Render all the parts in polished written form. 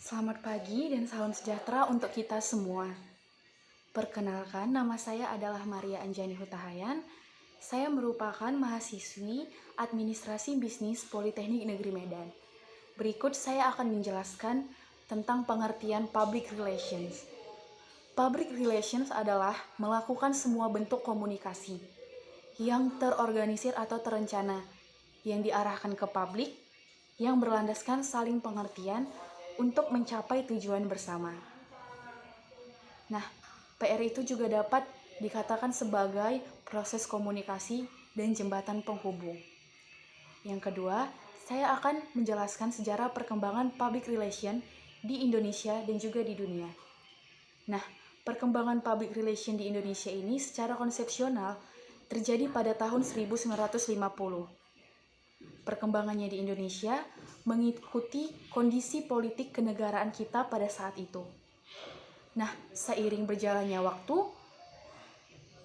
Selamat pagi dan salam sejahtera untuk kita semua. Perkenalkan, nama saya adalah Maria Anjani Hutahayan. Saya merupakan mahasiswi Administrasi Bisnis Politeknik Negeri Medan. Berikut saya akan menjelaskan tentang pengertian public relations. Public relations adalah melakukan semua bentuk komunikasi yang terorganisir atau terencana, yang diarahkan ke publik, yang berlandaskan saling pengertian untuk mencapai tujuan bersama. Nah, PR itu juga dapat dikatakan sebagai proses komunikasi dan jembatan penghubung. Yang kedua, saya akan menjelaskan sejarah perkembangan public relation di Indonesia dan juga di dunia. Nah, perkembangan public relation di Indonesia ini secara konsepsional terjadi pada tahun 1950. Perkembangannya di Indonesia mengikuti kondisi politik kenegaraan kita pada saat itu. Nah, seiring berjalannya waktu,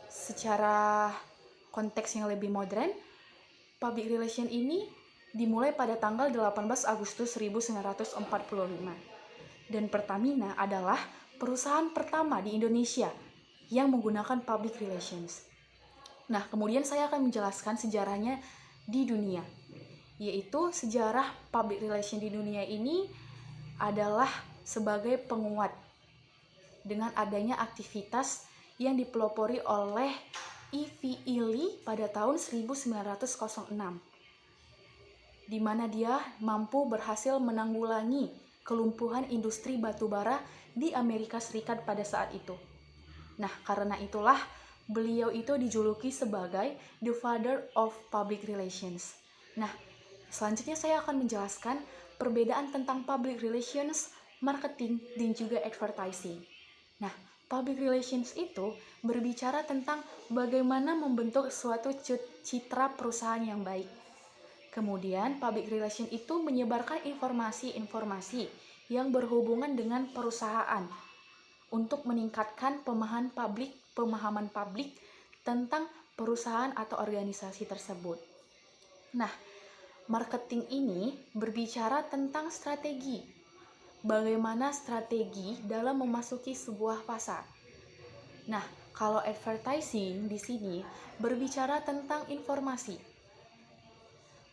secara konteks yang lebih modern, public relation ini dimulai pada tanggal 18 Agustus 1945. Dan Pertamina adalah perusahaan pertama di Indonesia yang menggunakan public relations. Nah, kemudian saya akan menjelaskan sejarahnya di dunia, yaitu sejarah public relation di dunia ini adalah sebagai penguat dengan adanya aktivitas yang dipelopori oleh E.V. Illy pada tahun 1906, di mana dia mampu berhasil menanggulangi kelumpuhan industri batubara di Amerika Serikat pada saat itu. Nah, karena itulah beliau itu dijuluki sebagai the father of public relations. Nah, selanjutnya saya akan menjelaskan perbedaan tentang public relations, marketing, dan juga advertising. Nah, public relations itu berbicara tentang bagaimana membentuk suatu citra perusahaan yang baik. Kemudian, public relation itu menyebarkan informasi-informasi yang berhubungan dengan perusahaan untuk meningkatkan pemahaman publik tentang perusahaan atau organisasi tersebut. Nah, marketing ini berbicara tentang strategi. Bagaimana strategi dalam memasuki sebuah pasar. Nah, kalau advertising di sini berbicara tentang informasi.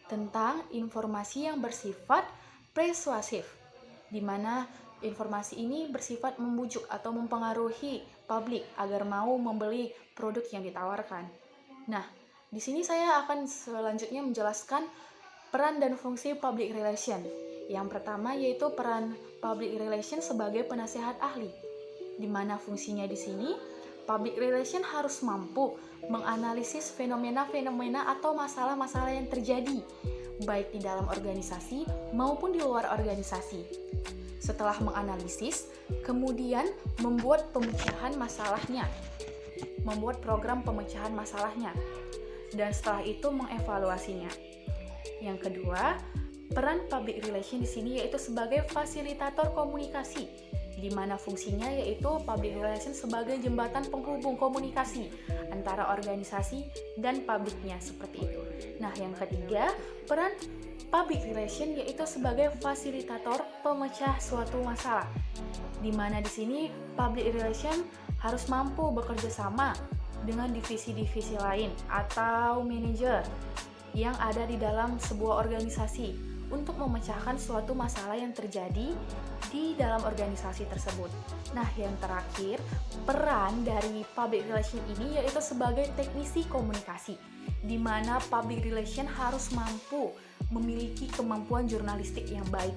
Tentang informasi yang bersifat persuasif, di mana informasi ini bersifat membujuk atau mempengaruhi publik agar mau membeli produk yang ditawarkan. Nah, di sini saya akan selanjutnya menjelaskan peran dan fungsi public relation. Yang pertama yaitu peran public relation sebagai penasehat ahli, di mana fungsinya di sini public relation harus mampu menganalisis fenomena-fenomena atau masalah-masalah yang terjadi baik di dalam organisasi maupun di luar organisasi. Setelah menganalisis, kemudian membuat pemecahan masalahnya, membuat program pemecahan masalahnya, dan setelah itu mengevaluasinya. Yang kedua, peran public relation di sini yaitu sebagai fasilitator komunikasi, di mana fungsinya yaitu public relation sebagai jembatan penghubung komunikasi antara organisasi dan publiknya seperti itu. Nah, yang ketiga, peran public relation yaitu sebagai fasilitator pemecah suatu masalah, di mana di sini public relation harus mampu bekerja sama dengan divisi-divisi lain atau manajer yang ada di dalam sebuah organisasi untuk memecahkan suatu masalah yang terjadi di dalam organisasi tersebut. Nah, yang terakhir, peran dari public relation ini yaitu sebagai teknisi komunikasi, di mana public relation harus mampu memiliki kemampuan jurnalistik yang baik.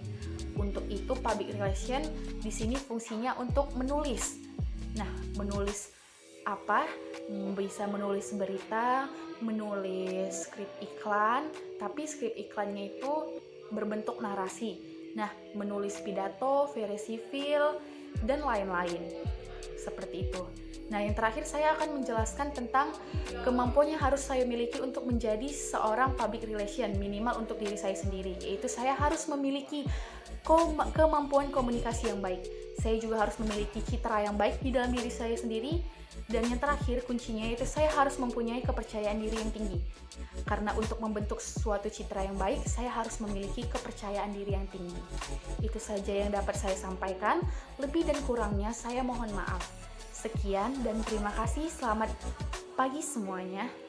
Untuk itu, public relation di sini fungsinya untuk menulis. Nah, menulis apa? Bisa menulis berita, menulis skrip iklan, tapi skrip iklannya itu berbentuk narasi. Nah, menulis pidato, verisifil, dan lain-lain. Seperti itu. Nah, yang terakhir saya akan menjelaskan tentang kemampuan yang harus saya miliki untuk menjadi seorang public relation, minimal untuk diri saya sendiri, yaitu saya harus memiliki kemampuan komunikasi yang baik, Saya juga harus memiliki citra yang baik di dalam diri saya sendiri. Dan yang terakhir, kuncinya yaitu saya harus mempunyai kepercayaan diri yang tinggi. Karena untuk membentuk suatu citra yang baik, saya harus memiliki kepercayaan diri yang tinggi. Itu saja yang dapat saya sampaikan. Lebih dan kurangnya saya mohon maaf. Sekian dan terima kasih. Selamat pagi semuanya.